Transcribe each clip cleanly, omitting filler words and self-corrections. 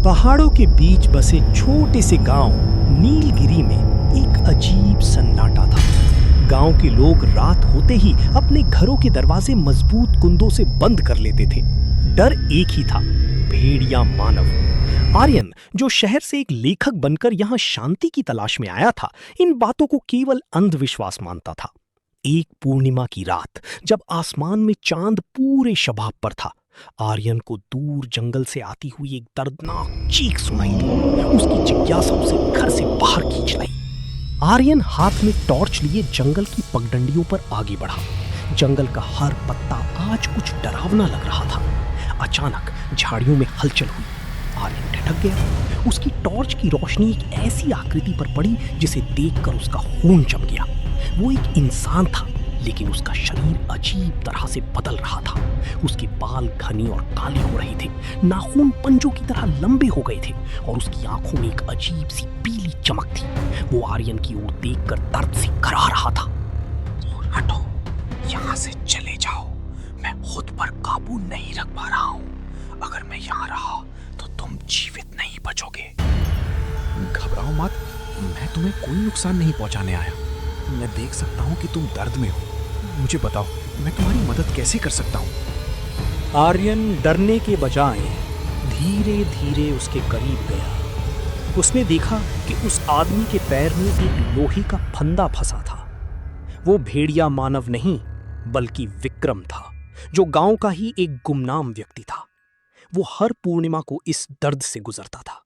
पहाड़ों के बीच बसे छोटे से गांव नीलगिरी में एक अजीब सन्नाटा था। गांव के लोग रात होते ही अपने घरों के दरवाजे मजबूत कुंदों से बंद कर लेते थे। डर एक ही था, भेड़िया मानव। आर्यन, जो शहर से एक लेखक बनकर यहाँ शांति की तलाश में आया था, इन बातों को केवल अंधविश्वास मानता था। एक पूर्णिमा की रात, जब आसमान में चांद पूरे शबाब पर था, आर्यन को दूर जंगल से आती हुई एक दर्दनाक चीख सुनाई दी। उसकी जिज्ञासा उसे घर से बाहर खींच लाई। आर्यन हाथ में टॉर्च लिए जंगल की पगडंडियों पर आगे बढ़ा। जंगल का हर पत्ता आज कुछ डरावना लग रहा था। अचानक झाड़ियों में हलचल हुई। आर्यन ठिठक गया। उसकी टॉर्च की रोशनी एक ऐसी आकृति पर पड़ी जिसे देखकर उसका खून जम गया। वो एक इंसान था, लेकिन उसका शरीर अजीब तरह से बदल रहा था। उसके बाल घने और काले हो रहे थे, नाखून पंजों की तरह लंबे हो गए थे और उसकी आंखों में एक अजीब सी पीली चमक थी। वो आर्यन की ओर देखकर दर्द से कराह रहा था। हटो, यहाँ से चले जाओ। मैं खुद पर काबू नहीं रख पा रहा हूँ। अगर मैं यहाँ रहा तो तुम जीवित नहीं बचोगे। घबराओ मत, मैं तुम्हें कोई नुकसान नहीं पहुँचाने आया। मैं देख सकता हूँ कि तुम दर्द में हो। मुझे बताओ, मैं तुम्हारी मदद कैसे कर सकता हूँ? आर्यन डरने के बजाय धीरे धीरे उसके करीब गया। उसने देखा कि उस आदमी के पैर में एक लोहे का फंदा फंसा था। वो भेड़िया मानव नहीं, बल्कि विक्रम था, जो गांव का ही एक गुमनाम व्यक्ति था। वो हर पूर्णिमा को इस दर्द से गुजरता था।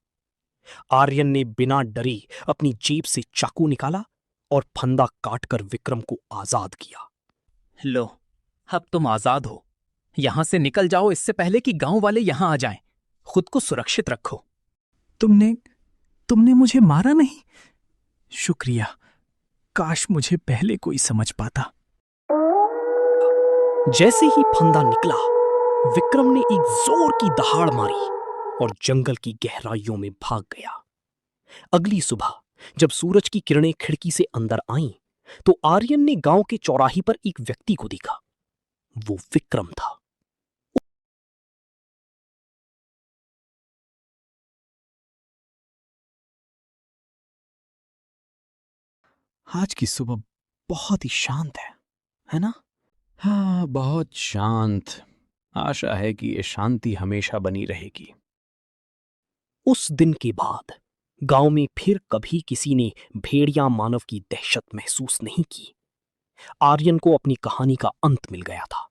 आर्यन ने बिना डरे अपनी जेब से चाकू निकाला और फंदा काटकर विक्रम को आजाद किया। लो, अब तुम आजाद हो। यहां से निकल जाओ इससे पहले कि गांव वाले यहां आ जाएं। खुद को सुरक्षित रखो। तुमने मुझे मारा नहीं। शुक्रिया। काश मुझे पहले कोई समझ पाता। जैसे ही फंदा निकला, विक्रम ने एक जोर की दहाड़ मारी और जंगल की गहराइयों में भाग गया। अगली सुबह जब सूरज की किरणें खिड़की से अंदर आईं, तो आर्यन ने गांव के चौराहे पर एक व्यक्ति को देखा। वो विक्रम था। आज की सुबह बहुत ही शांत है ना? हाँ, बहुत शांत। आशा है कि ये शांति हमेशा बनी रहेगी। उस दिन के बाद गांव में फिर कभी किसी ने भेड़िया मानव की दहशत महसूस नहीं की। आर्यन को अपनी कहानी का अंत मिल गया था।